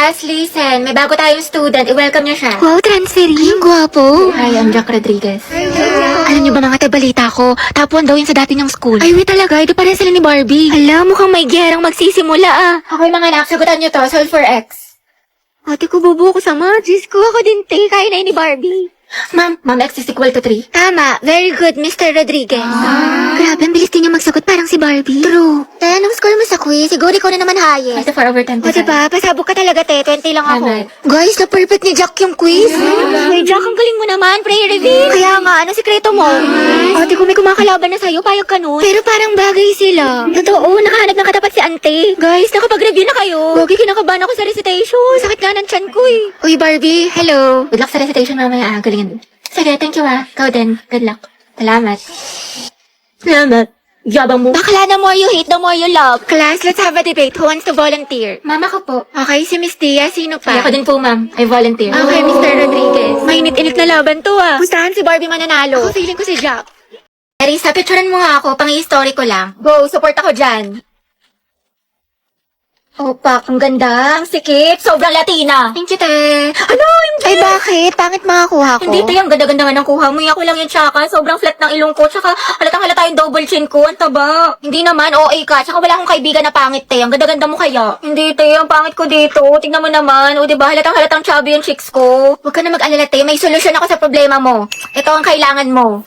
Class, listen. May bago tayong student. I-welcome niyo siya. Wow, transferee. Ang gwapo. Hi, I'm Jack Rodriguez. Alam niyo ba mga balita ko? Tapuan daw yun sa dati niyang school. Ay, wait talaga. Ito pa rin sila ni Barbie. Hala, mukhang may gerang magsisimula ah. Okay mga anak, sagutan niyo to. Solve for X. Ate ko, bubuo ko sa math. Diyos ko, ako din te. Kaya na yun ni Barbie. Ma'am, X is equal to 3. Tama. Very good, Mr. Rodriguez. Grabe, ang bilis din niya magsagot parang si Barbie. True. Te, anong score mo sa quiz? Siguro ikaw na naman highest. Ito 4 over 10. O diba, pasabog ka talaga te. 20 lang ako. Tama. Guys, na-perfect ni Jack yung quiz. Hey, Jack, ang galing mo naman. Prayer reveal. Kaya nga, anong sikreto mo? Ate ko, may kumakalaban na sa'yo. Payag ka nun. Pero parang bagay sila. Totoo, nakahanap ng katapat si ante. Guys, nakapag-review na kayo. Gogi, kinakabahan ako sa recitation. Sakit nga ng tiyan ko eh. Uy, Barbie, hello. Good luck sa recitation mamaya. Galingan. Sige, thank you ah. Ikaw din. Good luck. Salamat. Salamat. Yabang mo. Bakla, the more you hate, the more you love. Class, let's have a debate. Who wants to volunteer? Mama ko po. Okay, si Miss Tia, sino pa? Ako din po, ma'am. I volunteer. Okay, Mr. Rodriguez. Mainit-init na laban to ah. Gustahan si Barbie mananalo. Ako feeling ko si Jack. Teresa, picturean mo nga ako. Pang-i-story ko lang. Go, support ako dyan. Opak, ang ganda, ang sikip, sobrang Latina. Thank you, te. Ano, MJ? Ay, bakit? Pangit makakuha ko. Hindi, te. Ang ganda-ganda nga ng kuha mo. Ako lang yung tsaka. Sobrang flat ng ilong ko. Tsaka halatang-halata yung double chin ko. Ang taba. Hindi naman, OA ka. Tsaka wala akong kaibigan na pangit, te. Ang ganda-ganda mo kaya. Hindi, te. Ang pangit ko dito. Tingnan mo naman. O, diba? Halatang-halatang chubby yung chicks ko. Huwag ka na mag-alala, te. May solusyon ako sa problema mo. Ito ang kailangan mo.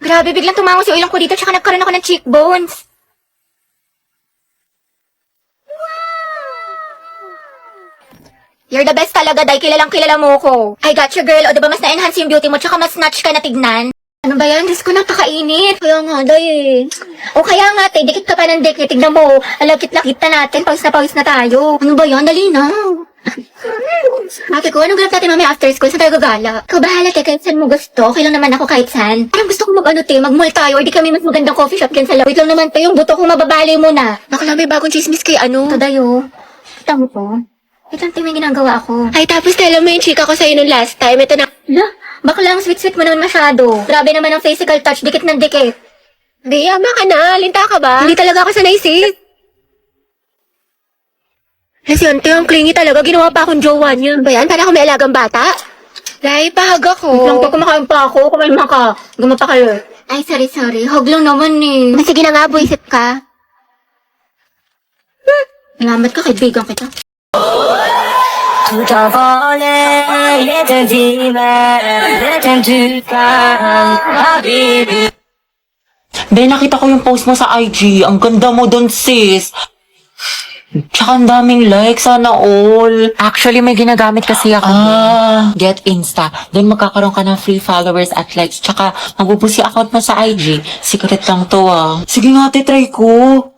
Grabe, biglang tumangos yung ilong ko dito. Tsaka nagkaroon ako ng cheekbones. You're the best talaga, Day. Kilalang kilala mo ko. I got you, girl. O, diba mas na-enhance yung beauty mo, tsaka mas snatch ka na tignan. Ano ba yan? Diyos ko, napakainit. Kaya nga, Day. O kaya nga, te, dikit ka pa ng dikit. Tignan mo, alakit-lakit na natin. Pawis na tayo. Ano ba yan? Dali na. Ate ko, anong ganap natin mamaya after school? Saan tayo gagala? Ikaw bahala, te, kahit saan mo gusto. Okay lang naman ako kahit saan. Parang gusto ko mag-ano, te, mag-mall tayo. Or di kami mas magandang coffee shop dyan sa loob. Wait lang naman, te, yung buto kong mababali mo na. Bakla, may bagong chismis kay ano. Ito, Dayo. Ito mo po. Wait lang, te. May ginagawa ako. Ay, tapos tala mo yung chika ko sa'yo nung last time. Ito na. Hala, bakla, ang sweet-sweet mo naman masyado. Grabe naman ang physical touch. Dikit ng dikit. Di, ama ka na. Linta ka ba? Hindi talaga ako sanay, sis. Kasi ante, ang clingy talaga. Ginawa pa akong jowa niya. Ba yan? Para ako may alagang bata? Dahil pahag ako. Wait lang, te. Kumakain pa ako. Kumain ka. Gumapa kayo. Ay, sorry. Hog lang naman eh. Sige na nga, buisit ka. Salamat ka, kaibigan kita. Be, nakita ko yung post mo sa IG. Ang ganda mo dun, sis. Tsaka ang daming likes, sana all. Actually, may ginagamit kasi ako. Get Insta. Doon magkakaroon ka ng free followers at likes. Tsaka, magbuboost yung account mo sa IG. Secret lang to, ah. Sige nga, ate, try ko.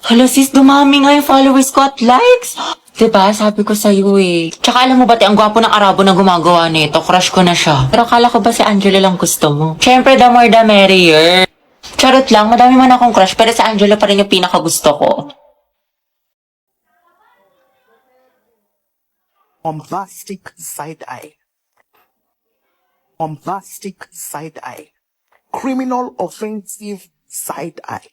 Hala, sis, dumami nga yung followers ko at likes. Diba? Sabi ko sa'yo eh. Tsaka alam mo ba, ang gwapo ng Arabo na gumagawa nito. Crush ko na siya. Pero akala ko ba si Angela lang gusto mo? Siyempre, the more the merrier. Charot lang, madami man akong crush, pero si Angela pa rin yung pinakagusto ko. Bombastic side eye. Bombastic side eye. Criminal offensive side eye.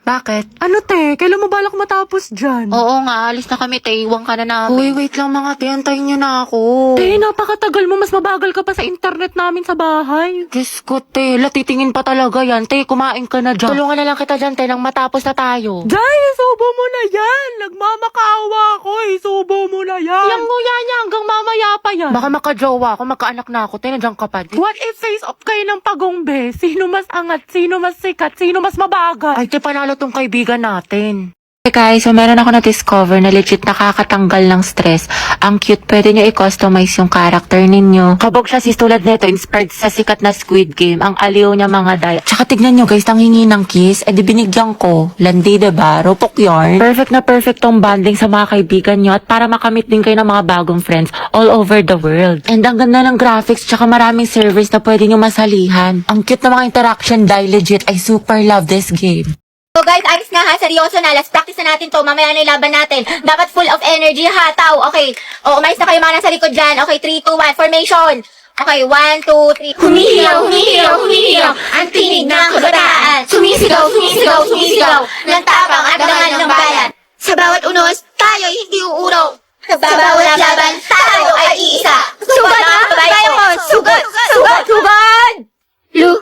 Bakit? Ano te? Kailan mo balak matapos dyan? Oo nga, alis na kami, te. Iwan ka na namin. Uy, wait lang mga te, antayin nyo na ako. Te, napakatagal mo. Mas mabagal ka pa sa internet namin sa bahay. Diyos ko, te, latitingin pa talaga yan. Te, kumain ka na dyan. Tulungan na lang kita dyan, te, nang matapos na tayo. Jai, isubo mo na yan. Nagmamakaawa ako. Isubo mo na yan. Yang nguya niya hanggang mamaya pa yan. Baka makajowa ako, magkaanak na ako, te, nandiyan ka pa. What if face off kayo ng pagongbe? Sino mas angat? Sino mas sikat? Sino mas mabagal? Ay, te, panalo tong kaibigan natin. Hey guys, so meron ako na-discover na legit nakakatanggal ng stress. Ang cute, pwede nyo i-customize yung character ninyo. Kabog siya sis tulad nito, inspired sa sikat na Squid Game. Ang aliw niya mga daya. Tsaka tignan nyo guys, nanghingi ng kiss. Di binigyan ko. Landi diba? Rupok yarn. Perfect na perfect tong bonding sa mga kaibigan nyo at para makamit din kayo ng mga bagong friends all over the world. And ang ganda ng graphics, tsaka maraming servers na pwede nyo masalihan. Ang cute na mga interaction dahil legit. I super love this game. So guys, aris na ha, seryoso na. Let's practice na natin to. Mamaya na yung laban natin. Dapat full of energy ha, tao. Okay. O, umayos na kayo mga nasa likod dyan. Okay, 3, 2, 1, formation. Okay, 1, 2, 3. Humihiyaw, humihiyaw, humihiyaw. Ang tinig ng kabataan. Sumisigaw, sumisigaw, sumisigaw. Ng tapang at dangal ng bayan. Sa bawat unos, tayo'y hindi uuraw. Sa bawat laban, tayo ay iisa. Sugad mga kabayo ko! Sugad! Sugad! Sugad! Lu!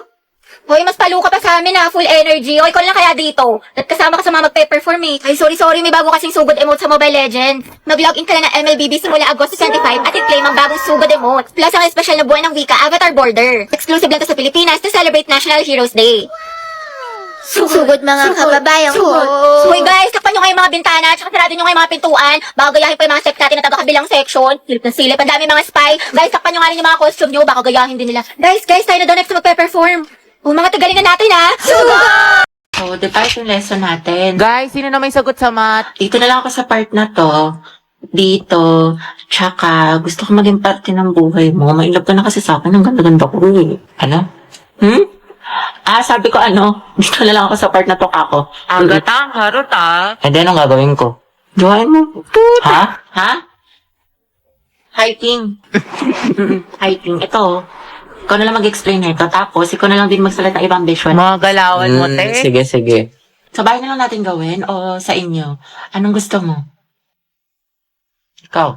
Hoy, mas palo ka pa sa amin ha, full energy. O, ikaw lang kaya dito. At kasama ka sa mga magpe-perform eh. Ay, sorry, may bago kasing sugod emote sa Mobile Legends. Mag-login ka na ng MLBB simula Agosto 25 at i-claim ang bagong sugod emote. Plus ang espesyal na buwan ng wika, Avatar Border. Exclusive lang to sa Pilipinas to celebrate National Heroes Day. Sugod mga kababayan ko. Hoy guys, takpan nyo kayo mga bintana at sarado nyo kayo mga pintuan. Baka gayahin pa yung mga steps natin na taga-kabilang section. Silip na silip, ang dami mga spy. Guys, takpan nyo nga rin yung mga costume nyo. Baka gayahin din nila. Guys, tayo na daw next magpe-perform. Mga tagalingan natin ha. Sugod! So, diba yung lesson natin? Guys, sino na may sagot sa math? Dito na lang ako sa part na to. Dito. Tsaka, gusto ko maging parte ng buhay mo. Mailap ka na kasi sa akin. Ang ganda-ganda ko eh. Ano? Sabi ko dito na lang ako sa part na to kako. Agatang, harot ah. And then, anong gagawin ko? Join mo. Ha? Hiking. Hiking. Ito. Ikaw na lang mag-explain nito. Tapos, ikaw na lang din magsalat ng ibang visual. Mga galawan mo, te. Sige. Sa bahay na lang natin gawin o sa inyo? Anong gusto mo? Ikaw?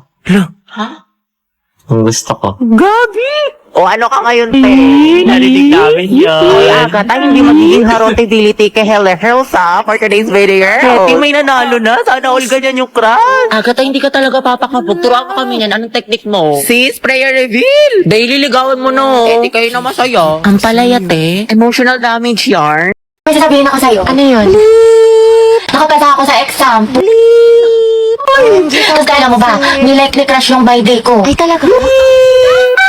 Ha? Ang gusto ko. Gabi! O ano ka ngayon, te? Narinig namin yan. Hoy, Agatha, hindi magiging harotability kay Helsa for today's video. Teti, may nanalo na. Sana all ganyan yung crush. Agatha, hindi ka talaga papakabog. Turuan mo kami yan. Anong technique mo? Sis, prayer reveal. Daily ligawan mo no. Di kayo na masaya. Ang palayate. Emotional damage yarn. May sasabihin ako sa'yo. Ano yun? Nakapasa ako sa exam. Tapos kala mo ba, nilikely crush yung by day ko. Ay talaga?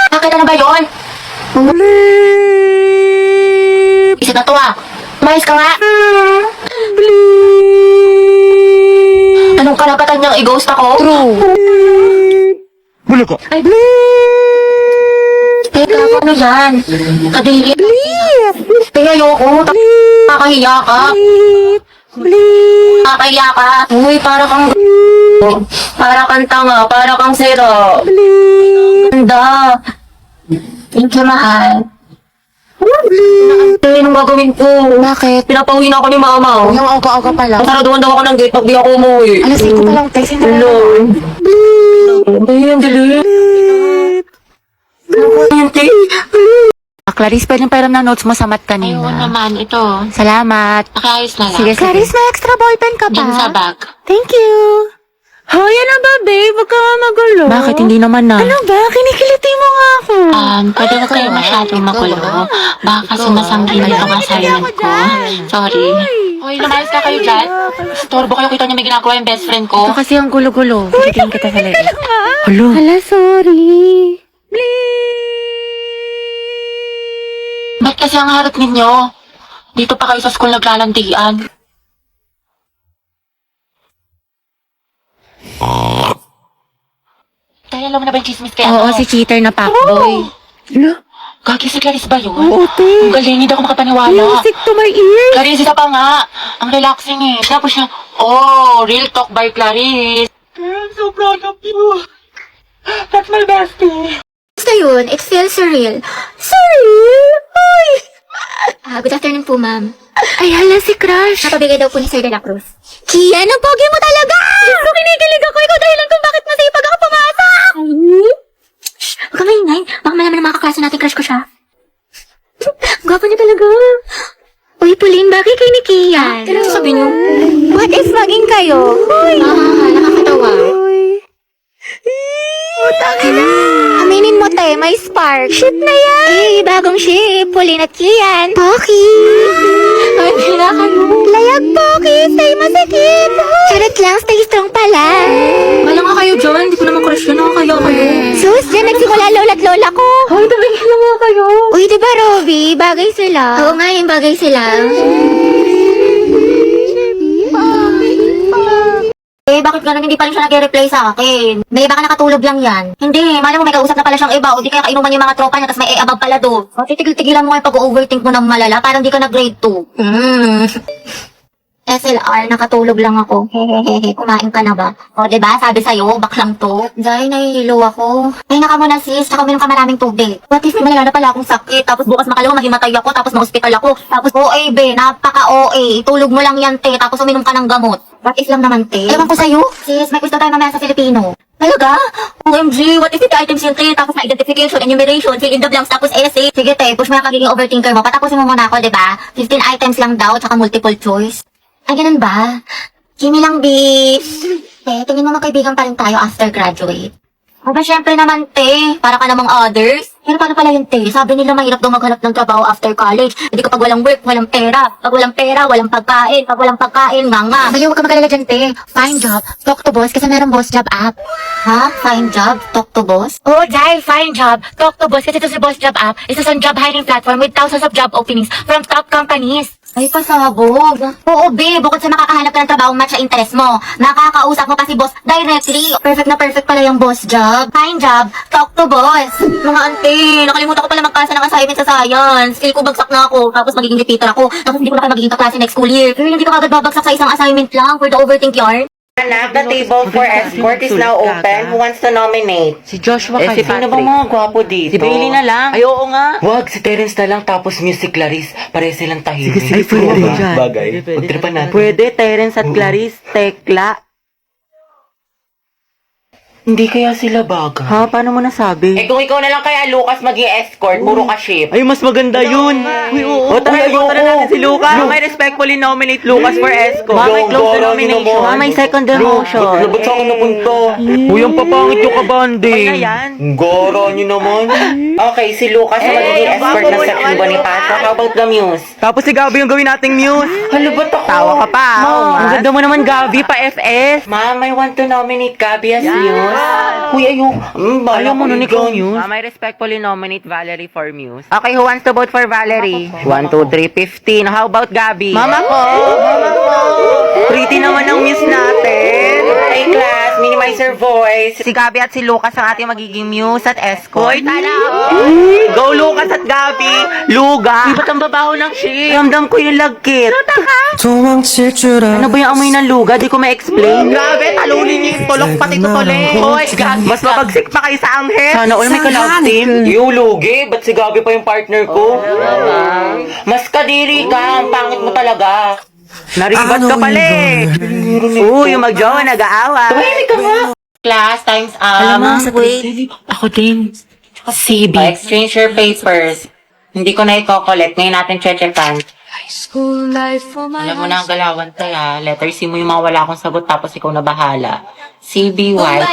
Bakit ano ba yun? Isip na to ah. Mais ka nga. Anong karapatan niyang i-ghost ako? True. Bula ka. Ay, teka, ano yan? Kadili. Teka, ayoko. Nakahiya ka. Nakahiya ka. Uy, para kang para kang tanga, para kang zero. Ganda. Thank you, mahal. Anong gagawin ko? Bakit? Pinapauwi na ako ni mama. Yung aga-aga pa lang. Saraduhan daw ako ng gate pag di ako umuwi. Alas 5 pa lang, text. Hello. Ayun, dali. Clarice, pwedeng pairam ng notes mo sa math kanina. Ayun naman, ito. Salamat. Nakaayos na lang. Sige. Clarice, may extra ballpen ka Diyan sa bag. Thank you. Hoy, ano ba, babe? Huwag ka nga magulo. Bakit hindi naman na? Ano ba? Kinikiliti mo nga ako. Pwede ko kayo masyadong magulo. Baka kasi masangginan itong assignment ko. Sorry. Hoy, lumayas ka kayo dyan. Storbo kayo, kita niyo may ginagawa yung best friend ko. Ito kasi ang gulo-gulo. Titingin kita sa leeg. Hulo. Hala, sorry. Ba't kasi ang harap ninyo? Dito pa kayo sa school naglalantian. Tayo, alam mo na ba yung chismis kaya Oo, si cheater na fuckboy. Gagi si Clarice ba yun? Oo, te. Ang galing, hindi ako makapaniwala. Music to my ears. Clarice, isa pa nga. Ang relaxing eh. Tapos siya, real talk by Clarice. I'm so proud of you. That's my bestie. Basta yun, it feels surreal. Surreal? Ay! Good afternoon po, ma'am. Ay, hala si Crush. Napabigay daw po ni Sir De La Cruz. Kian, ang pogi mo talaga! Gusto kinikilig ako. Ikaw dahilan kung bakit masipag ako pumasok! Huwag ka maingay. Baka malaman ng mga kaklase natin crush ko siya. Gwapo niya talaga. Uy, Pauline, bagay kay ni Kian. Pero sabi niyo, what if maging kayo? Nakakatawa. Aminin mo, te, may spark. Ship na yan. Eh, bagong ship. Pauline at Kian. Poki. Ay, Angela, kayo. Layag po, kiss. Stay masikip. Charot lang, stay strong pala. Wala nga kayo dyan. Hindi ko naman crush yun. Kaya kayo. Sus, dyan nagsimula lola't lola ko. Hoy, tumigil na nga kayo. Uy, diba, Robby? Bagay sila. Oo nga, yung bagay sila. Bakit ganun hindi pa rin siya nag-reply sa akin? May baka nakatulog lang yan. Hindi, malam mo may kausap na pala siyang iba o di kaya kainuman yung mga tropa niya tapos may abang pala doon. O titigil-tigilan mo yung pag-overthink mo ng malala parang di ka nag-grade 2. SLR, nakatulog lang ako. Hehehehe, kumain ka na ba? O, diba? Sabi sa'yo, baklang to. Dahil nahihilo ako. Ay, naka muna sis, tsaka uminom ka maraming tubig. What if may malala na pala akong sakit? Tapos bukas makalawa, maghimatay ako, tapos ma-hospital ako. Tapos, OA, be, napaka-OA. Tulog mo lang yan, te, tapos uminom ka ng gamot. What if lang naman, te? Ewan ko sa'yo. Sis, may gusto tayo mamaya sa Filipino. Talaga? OMG, what if the items yung te? Tapos na identification, enumeration, fill in the blanks, tapos essay. Sige, te, push mo yung kagiging overthinker mo. Patapusin mo muna ako, diba? 15 items lang daw, tsaka multiple choice. Ay, ganun ba? Kimi lang, bis. Tingin mo magkaibigan pa rin tayo after graduate. O ba, syempre naman, te. Para ka namang others. Pero paano pala yun, te? Sabi nila mahirap daw maghanap ng trabaho after college. Hindi kapag walang work, walang pera. Pag walang pera, walang pagkain. Pag walang pagkain, nga. Baliw, huwag ka mag-alala dyan, te. Find job, talk to boss, kasi meron boss job app. Ha? Find job, talk to boss? Oo, Jai, find job, talk to boss, kasi ito sa boss job app. Isa sa job hiring platform with thousands of job openings from top companies. Ay, pasabog. Oo, be, bukod sa makakahanap ka ng trabaho match sa interest mo, nakakausap mo pa si boss directly. Perfect na perfect pala yung boss job. Find job, talk to boss. Mga ante, nakalimutan ko pala magpasa ng assignment sa science. Skill ko bagsak na ako, tapos magiging repeater ako. Tapos hindi ko na kayo magiging kaklase next school year. Pero hindi ka agad babagsak sa isang assignment lang for the overthink yarn. Anak, the table for escort is now open. Who wants to nominate? Si Joshua Si Pino bang mga gwapo dito? Si Bailey na lang. Ay, oo nga. Wag, si Terence na lang tapos music Clarice. Pare silang tahimik. Ay, pwede dyan. Bagay. Magtripan natin. Pwede, Terence at Clarice, Tekla. Hindi kaya sila bagay. Ha, paano mo nasabi? Eh kung ikaw na lang kaya Lucas mag-i-escort, puro ka ship. Ay, mas maganda yun. Uy, oo. O, tara, iboto na natin si Lucas. May respectfully nominate Lucas for escort. May close the nomination. May second demotion. Ba't saan ka napunta? Uy, ang papangit yung kabanding. Okay na yan. Goro nyo naman. Okay, si Lucas ang magiging escort ng section Bonifacio. How about the Muse? Tapos si Gabi yung gawin nating muse. Halo, ba't ako? Tawa ka pa. Ang ganda mo naman, Gabi, pa FS. Ma'am, I want to nominate Gabby as Muse. Uy, Ayaw mo nun ikaw, Muse? I respectfully nominate Valerie for Muse. Okay, who wants to vote for Valerie? 1, 2, 3, 15. How about Gabby? Mama ko. Pretty naman ang muse natin. Hey class, minimize your voice. Si Gabby at si Lucas ang ating magiging Muse at escort. Hoy, tala! Go, Lucas at Gabi! Luga! Ba't ang babaho ng shit? Ramdam ko yung lagkit. Ano ba yung amoy ng luga? Di ko ma-explain. Grabe, talunin niyo yung tulok pati ko tuloy. Hoy, mas mapagsik pa kayo sa anghel. Sana all may ka-love team. You, Lugi, ba't si Gabi pa yung partner ko? Mas kadiri ka, ang pangit mo talaga. Naribat ka pala eh. Uy, yung mag-jowa, nag-aawa. Tumahimik ka nga. Class, time's up. Wait. Ako din. CB. Exchange your papers. Hindi ko na i-collect. Ngayon natin check-checkan. Alam mo na ang galawan tayo. Letter C mo yung mga wala akong sagot tapos ikaw na bahala. CB White.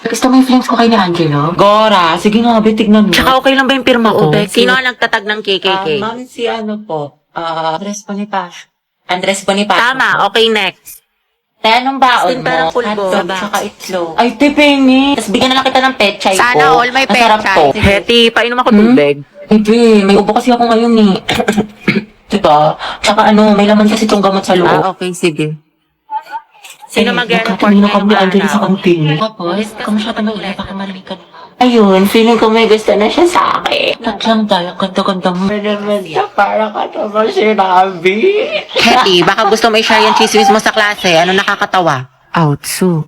Gusto mo yung flames ko kay ni Angelo? Gora, sige nga, be, tignan mo. Tsaka okay lang ba yung pirma ko? Becky. Sino ang nagtatag ng KKK? Ma'am, si ano po? Andres Bonifacio. Andres Bonifacio. Tama, okay, next. Tayo, anong baon Kasing parang mo? pulbo. Hotdog, tsaka itlog. Ay, tipingi. Tapos bigyan na lang kita ng pechay ko. Sana all may Masarap pechay. to. Heti, painom ako tubig. Bebe, may ubo kasi ako ngayon eh. Diba? Tsaka ano, may laman kasi itong gamot sa loob. Okay, sige. Sino mag-report Kanina ngayong kami Angelo sa araw? kantin. Tapos, kamusta na ulit? Baka malamig ka na. Ayun, feeling ko may gusto na siya sa akin. Naglang tayo. Ganda-ganda mo. Para ka naman sinabi. Heti, baka gusto mo i-share yung chismis mo sa klase. Ano nakakatawa? Outsu.